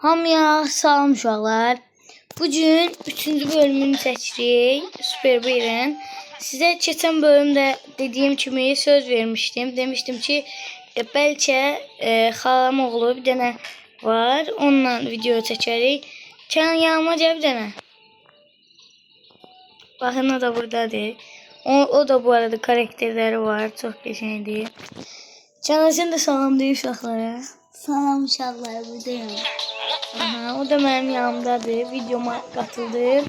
Hamıya salam uşaqlar. Bugün 3-cü bölümünü seçdik. Super Bey'in. Sizə keçən bölümdə dediyim kimi söz vermişdim. Demişdim ki, bəlkə xalam oğlu bir dənə var. Onunla video çəkərik. Kənan yanıma gəl bir dənə. Baxın, o da buradadır. O da bu arada karakterləri var. Çox qəşəngdir. Kənan, sən də salam deyir uşaqlara. Salam uşaqlar, buradayım. Aha, o da mənim yanımdadır. Videoma qatıldı.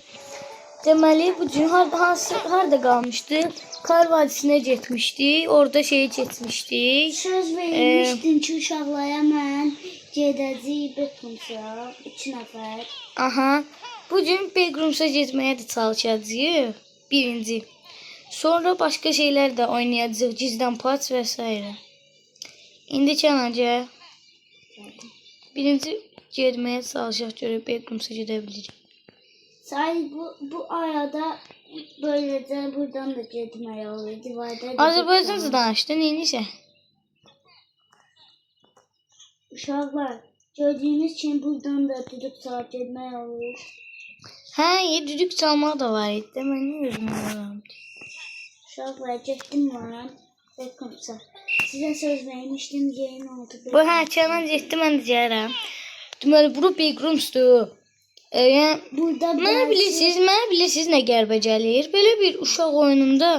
Deməli, bugün harda qalmışdıq? Kar vadisinə getmişdik. Orada şeyi keçmişdik. Söz vermişdim ki, uşaqlara mən gedəcəyik Backrooms'a 2 nəfər. Aha. Bugün Backrooms'a getməyə də çalışacağıq. Birinci. Sonra başqa şeylər də oynayacağıq. Gizdən paç və s. İndi Kənanca. Birinci getməyə çalışaq, görək Backrooms'a gedə bilirik. Say bu arada böyləcə buradan da getmək olur. Divarda Azərbaycanca danışdı, neyinsə? Uşaqlar, gördüyünüz kimi buradan da düdük çalıb getmək olur. Hə, düdük çalmaq da var idi. Mən niyə özümü yoram? Uşaqlar, getdim mən Backrooms'a. Sizə söz vermişdim, yerin oldu. Bu hə, Kənan getdi, mən də gəlirəm. Deməli, bura Backrooms'dur. Yəni, mənə bilirsiniz nə qəribə gəlir? Belə bir uşaq oyununda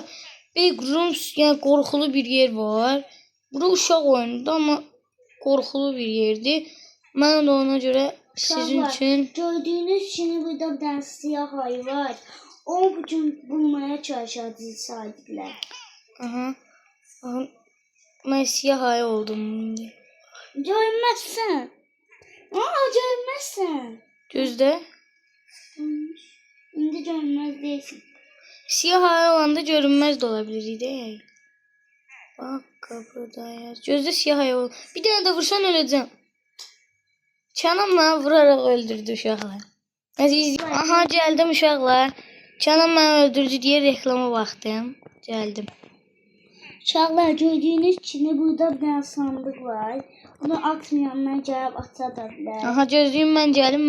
Backrooms, yəni qorxulu bir yer var. Bura uşaq oyununda, amma qorxulu bir yerdir. Mən də ona görə sizin üçün... Gördüyünüz kimi burada bir dənə siyah ayı var. O bugün bulmaya çalışacağız sahiblər. Aha. Mən siyah ayı oldum indi. Görməzsən. Görməzsən. Gözdə. İndi görünməz deyilsin. Siyah ayı olanda görünməz də ola bilir. Bak, qapıdayız. Gözdə siyah ayı ol. Bir dənə də vursan öləcəm. Kənan mənə vuraraq öldürdü uşaqlar. Aha, gəldim uşaqlar. Kənan mənə öldürdü deyə reklama baxdım. Gəldim. Uşaqlar, gördüyünüz kimi burada bir dənə sandıq var. Bunu atmayanlar gəlib aça da bilər. Aha, gözlüyüm mən gəlim,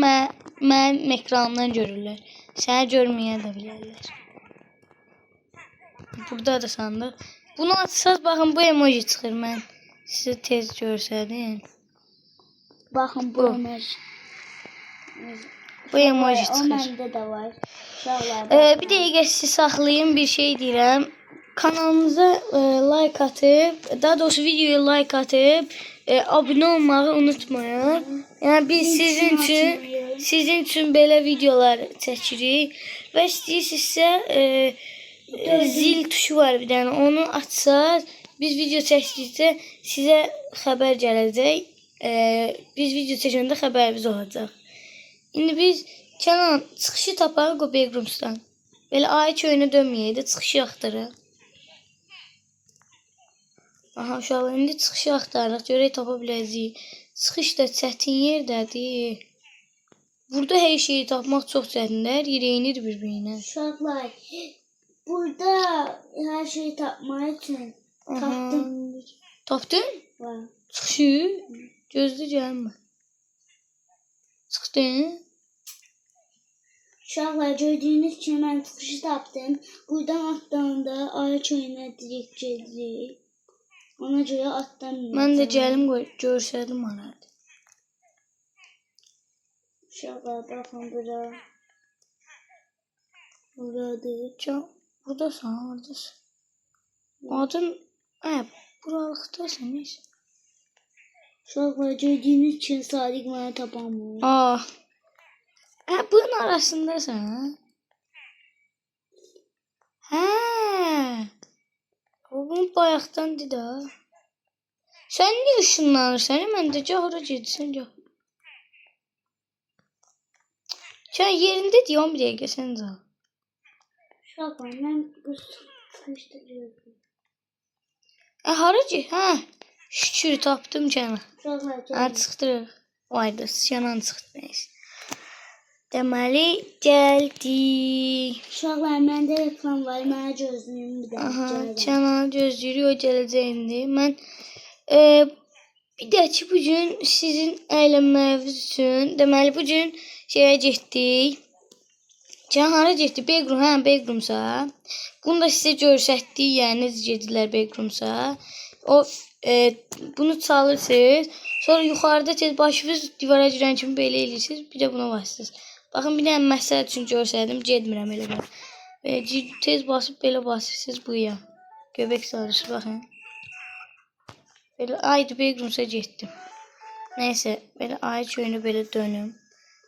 mənim ekranımdan görürlər. Səni görməyə də bilərlər. Burada da sandıq. Bunu açsaz, baxın, bu emoji çıxır. Mən sizə tez görsədim. Baxın, bu emoji. Bu emoji çıxır. O məndə də var. Uşaqlar, bir dəqiqə sizi saxlayın, bir şey deyirəm. Kanalımıza like atıp, daha doğrusu videoya like atıp, abone olmağı unutmayın. Yəni biz sizin üçün belə videolar çəkirik və istəyirsinizsə zil tuşu var bir dənə. Onu açsaz, biz video çəkdikcə sizə xəbər gələcək. Biz video çəkəndə xəbərimiz olacaq. İndi biz Kənan çıxışı taparıq o Backrooms'dan. Belə ay köyünə dönməyək də çıxışı axtarıq. Aha, uşaqlar, indi çıxışı axtarırıq, görək tapa biləcəyik. Çıxış da çətin yerdədir. Burada hər şeyi tapmaq çox çətindir, reynir bir-birinə. Uşaqlar, burada hər şeyi tapmaq üçün tapdım. Tapdın? Var. Çıxışı? Gözlə gəlmə. Çıxdın? Uşaqlar, gördüyünüz kimi mən çıxışı tapdım. Buradan atlarında ayı köyünə direkt gedirik. Ona görə atlamayacağım. Mən də gəlim görsədim aradı. Uşaqlar, baxın bura. Buradır. Buradasan, oradasın. Adın, buralıqdasın, neysə. Uşaqlar, gördüyünüz kimi Sadiq mənə tapamır. Bunun arasındasan. Bunu bayaqdandır da. Sən niyə ışınlanırsan? Mən də ora gedirsən, gəl. Sən yerində deyəm, bir dəqiqə, sən cal. Uşaqlar, mən bu çıxışda gördüm. Hara ki? Şükür, tapdım Kənan. Uşaqlar, gəlin. Çıxdırıq. Vayda, Kənan çıxdı, neysə. Deməli, gəldik. Uşaqlar, məndə reklam var, mənə gözlüyüm bir dənə. Aha, Kənan gözləyirik, o gələcək indi. Mən Bir də ki, bugün sizin əylənməniz üçün, deməli, bugün şeyə getdik. Can hara getdi? Backroom, hə, Backroomsa. Bunu da sizə göstərdik, yəni necə gedirlər Backroomsa. O, bunu çalırsınız. Sonra yuxarıda tez başınız divara girən kimi belə eləyirsiniz. Bir də buna basırsınız. Baxın, bir dənə məsəl üçün göstərdim. Getmirəm elə belə. Tez basıb belə basırsınız buya. Göbək sarısı, baxın. Belə aydı Backroomsa getdim. Nəysə, belə ay köyünü belə dönüm.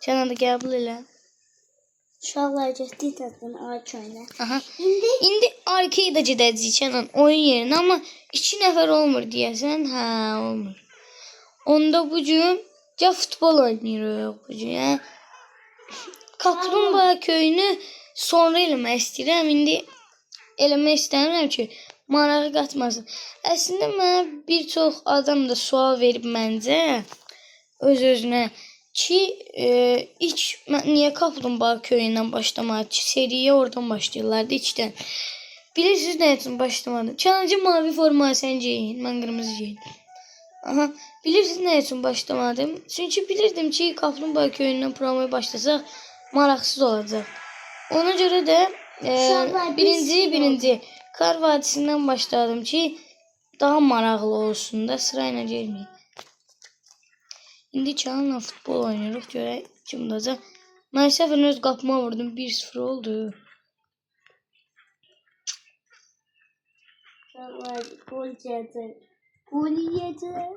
Canan da qəbul elə. Uşaqlar getdik təzdən ay köyünə. Aha. İndi arkaya da gedəcəyik Canan oyun yerinə, amma 2 nəfər olmur deyəsən. Hə, olmur. Onda bugün ya futbol oynayırıq bugün. Yəni Kaplumbağa köyünü sonra eləmək istəyirəm. İndi eləmək istəmirəm ki, marağı qatmasın. Əslində mənə bir çox adam da sual verib məncə öz-özünə ki, ilk niyə Kaplumbağa köyündən başlamadı ki, seriyə oradan başlayırlardı içdən. Bilirsiniz nə üçün başlamadım? Challenge mavi formayı sən giyin, mən qırmızı giyin. Aha, bilirsiniz nə üçün başlamadım? Çünki bilirdim ki, Kaplumbağa köyündən promoya başlasaq maraqsız olacaq. Ona görə də birinci Kar Vadisindən başladım ki, daha maraqlı olsun da sırayla gelməyim. İndi Cananla futbol oynayırıq. Görək kim udacaq. Mən səfərin öz qapıma vurdum. 1-0 oldu. Gol yiyəcək. Gol yiyəcək.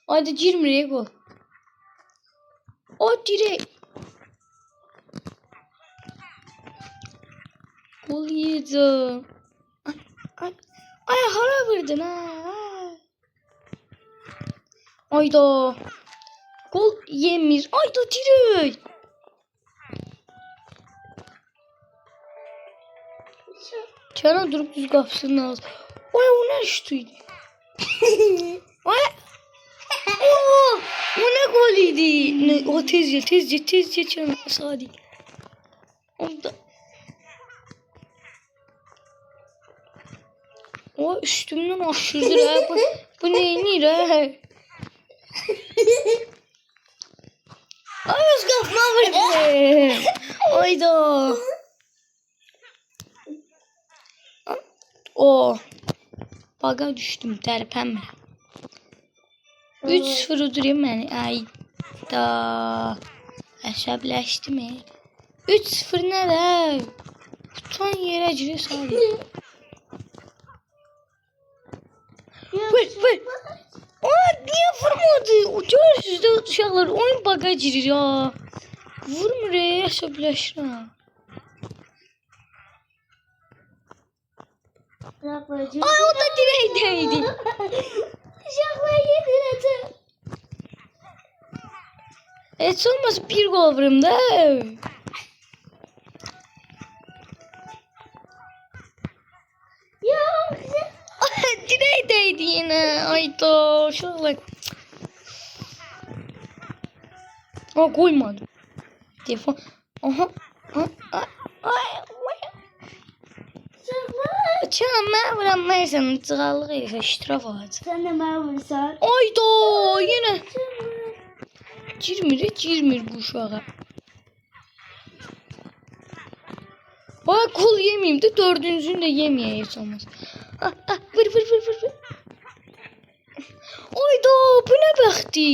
Hadi girmir gol. O dirək. Gol yiyəcək. Ay hara vurdun ha? Ayda. Gol yemir. Ayda dirək. Canan durup düz kapısının ağzı. Ay o ne şutuydu? Ay. O ne golüydü? Ne, o tezce Canan Sadi. Onda. O üstümden aşırdı ha. Bu neyini ha? Ay öz kafama vurdu. Ayda. O. Baga düştüm terpemle. 3-0 udurayım beni. Ayda. Əsəbləşdi mi? 3-0 ne be? Tutan yere giriyor sadece. Vur. Aa niye vurmadı? O görürsüz de uşaqlar oyun baga girir ya. Vurmur ya əsəbləşir ha. Ay o da direğdeydi. Uşaqlar yedirəcək. Heç olmasa bir gol vurum da. Yok. Direğdeydi yine. Ayda uşaqlar. Aa koymadı. Telefon. Aha. Canım mən vuram Mərsən cığallıq eləysə şitraf ağacı. Sən də mənə vursan. Ayda yenə. Girmir bu uşağa. Ay kol yemeyeyim de dördüncünü de yemeye hiç olmaz. Vur. Ayda bu ne bəxti.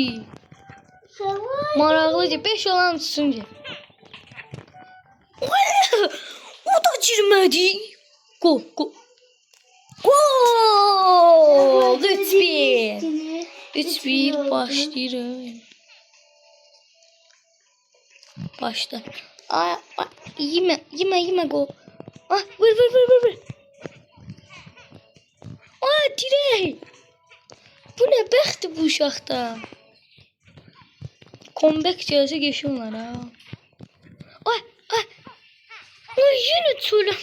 Maraqlıca 5 olan tutsun ki. O da girmədi. Gol. 3-1. 3-1 başlayırıq. Başla. Ay yeme gol. Vur. Ay dirək. Bu ne bəxti bu uşaqda. Comeback gəlsə geçiyorlar ha. Ay. Ay yine çölüm.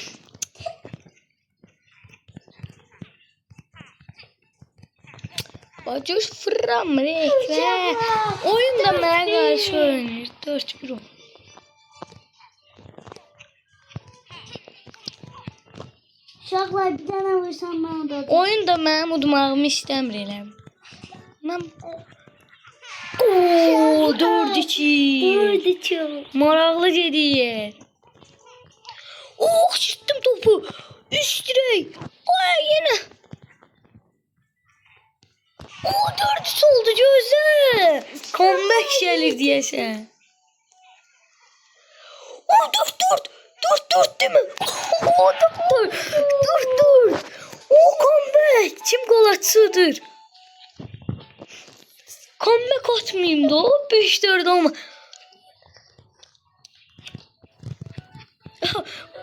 Bacış fırram rekle. Oyunda mənə qarşı oynayır. 4-1 oldu. Uşaqlar bir dənə vursan mən udacağım. Oyunda mənim udmağımı istəmir elə. Mən Oo, 4-2. 4-2. Maraqlı gedir. Oh, şişdim topu. Üst direk. Ay yine. Oh, 4-3 oldu gözler. Comeback gelir diyəsən. Oh, 4-4. 4-4 değil mi? Oh, 4-4. 4-4. Oh, comeback. Kim gol atsıdır? Comeback atmayayım da o 5-4 olma.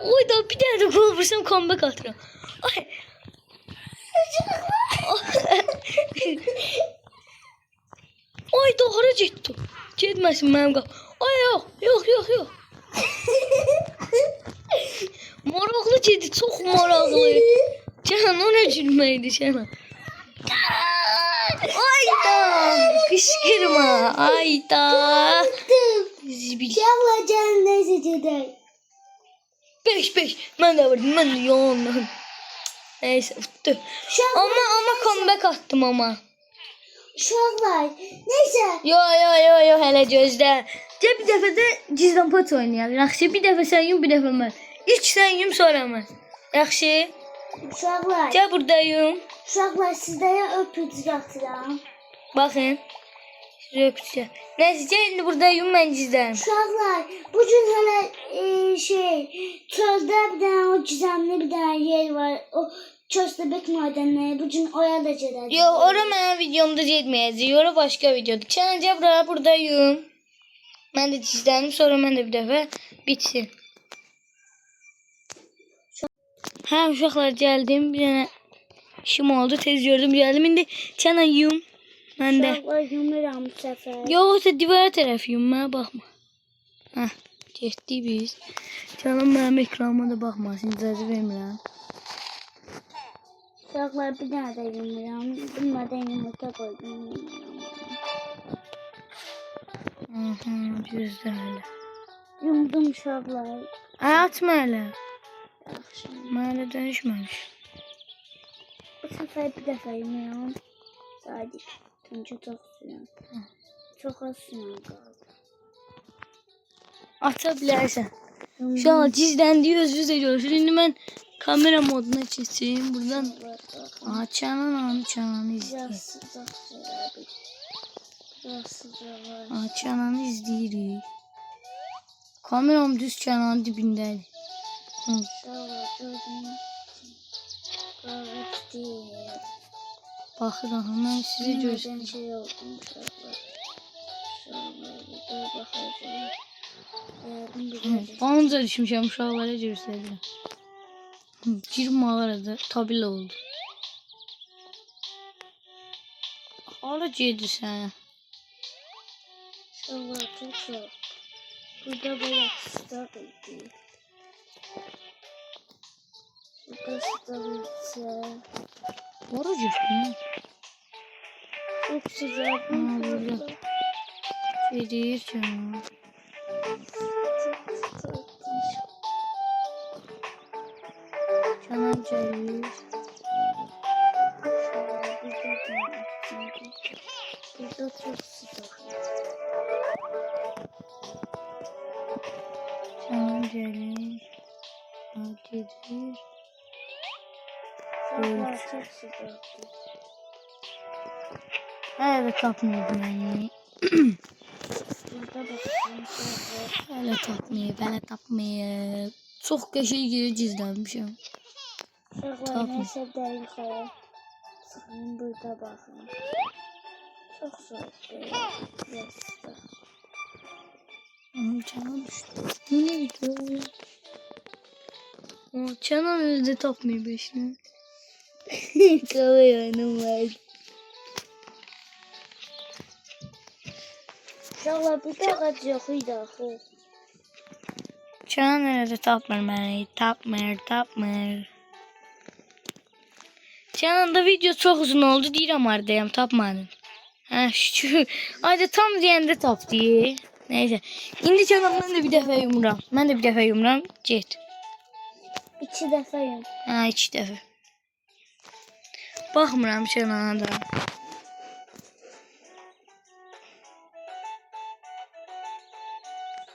Oy da bir tane de gol vursam comeback atıram. Ay. Ay da hara getdi? Getməsin mənim qal. Ay yox. Maraqlı gedir, çox maraqlı. Canan o nə gülməkdir Canan? Ayda kışkırma ayda. Zibil. Şahla canım neyse gedək. 5-5. Mən də vurdum. Mən də yandım. Neyse tuttu. Ama comeback attım ama. Uşaqlar, neyse. Yo hələ gözlə. Gəl bir dəfə də gizlən pot oynayaq. Yaxşı, bir dəfə sən yum, bir dəfə mən. İlk sən yum, sonra mən. Yaxşı? Uşaqlar. Gəl buradayım. Uşaqlar, sizlərə öpücük atıram. Baxın. Size öpücük. Neyse, gəl indi buradayım, mən gizləm. Uşaqlar, bugün hələ çöldə bir dənə o gizəmli bir dənə yer var. O Köstəbək madenləri bugün oraya da gedəcək. Yo, ora mənim videomda getməyəcək. Ora başqa videodur. Çənəcə buradayım. Mən də gizlənim, sonra mən də bir dəfə bitsin. Hə, uşaqlar gəldim. Bir dənə işim oldu. Tez gördüm, gəldim. İndi çənə yum. Mən də. Uşaqlar yumuram bu səfər. Yoxsa divara tərəf yum, mənə baxma. Hə, getdik biz. Canım mənim ekranıma da baxmasın, icazə vermirəm. Uşaqlar bir dənə də yumuram. Bilmədən yumurta qoydum. Gözlə hələ. Yumdum uşaqlar. Atma hələ. Yaxşı. Mən hələ dönüşməmiş. Bu səfər bir dəfə yumuram. Sadiq. Çünki çox suyam. Çox az suyam qaldı. Aça bilərsən. Uşaqlar gizləndiyi özünüz də görürsünüz. İndi mən kamera moduna keçeyim. Buradan Çananı izləyir. Çananı izləyirik. Kameram düz Çananın dibindədir. Baxıram, mən sizi göstərəcəm. Banca düşmüşəm, uşaqlara göstərəcəm. Bir mağarada tabela oldu. Hara gedirsən? Uşaqlar çox sağ. Burada bayağı sıcaq idi. Burada sıcaq isə. Hara gedirsən? Çox sıcaq. Burada. Gedir canım. Canan gəlir. Burada çox sıcaq. Canan gəlir. Gedir. Uşaqlar çox sıcaq. Hələ də tapmayıb məni. Burada baxın uşaqlar. Hələ tapmayıb. Çox qəşəng yerə gizlənmişəm. Uşaqlar nəsə dəqiqəyə. Çıxın burada baxın. Çox soğukdur. Biraz sıcaq. Canan düşdü. Bu neydi? Canan özü də tapmayıb işini. Qalay oyunum var. Uşaqlar burada ağac yox idi axı. Canan elə də tapmır məni. Tapmır. Canan da video çox uzun oldu. Deyirəm haradayam, tapmadım. Hə, şükür. Ayda tam deyəndə tapdı. Neyse. İndi Canan mən də bir dəfə yumuram. Get. 2 dəfə yum. Hə, 2 dəfə. Baxmıram Canana da.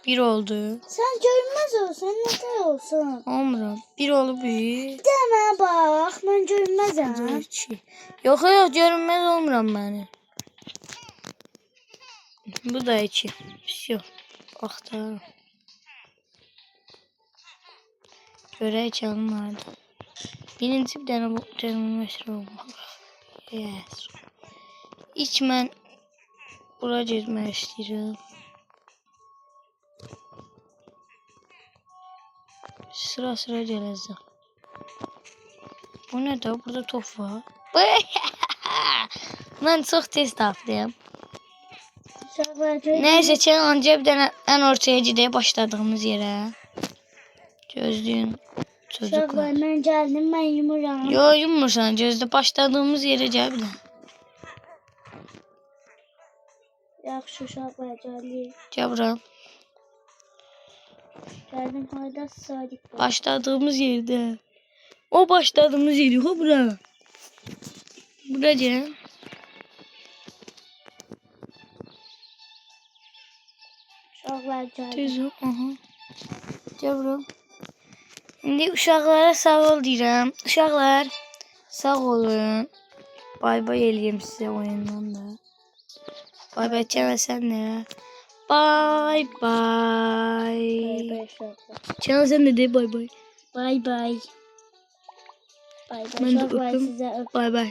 Bir oldu. Sen görünmez olsan neden olsun? Olmuram. Bir olub bir. Deme bak ben görünmezim. İki. Yox yox görünməz olmuram mən. Bu da iki. Всё. Axtar. Görək canım vardı. Birinci bir dənə bu termometre olmalı. Yes. İlk mən bura gezmək istəyirəm. Sıra sıra gələcəm. Bu ne de? Burada top var. Ben çok tez tapdım. Neyse challenge bir tane en ortaya gideye başladığımız yere. Gözlüğün çocuklar. Uşaqlar mən gəldim, mən yumuram. Yo yummursan gözde başladığımız yere gel bir de. Yaxşı uşaqlar gəldik. Gel buraya. Gəldim hayda Sadiq. Başladığımız yerde. O başladığımız yeri. Ha bura. Bura gel. Uşaqlar gəldim. Tez ol. Aha. Gel bura. Şimdi uşaqlara sağ ol deyirəm. Uşaqlar sağ olun. Bay bay eləyim sizə oyundan da. Bay bay Çənə sən də. Bay bay. Bay uşaqlar. Çənə sən də de bay bay. Bay bay. Bay bay. Mən də Uşaqlar öpüm. sizə öp. Bay bay.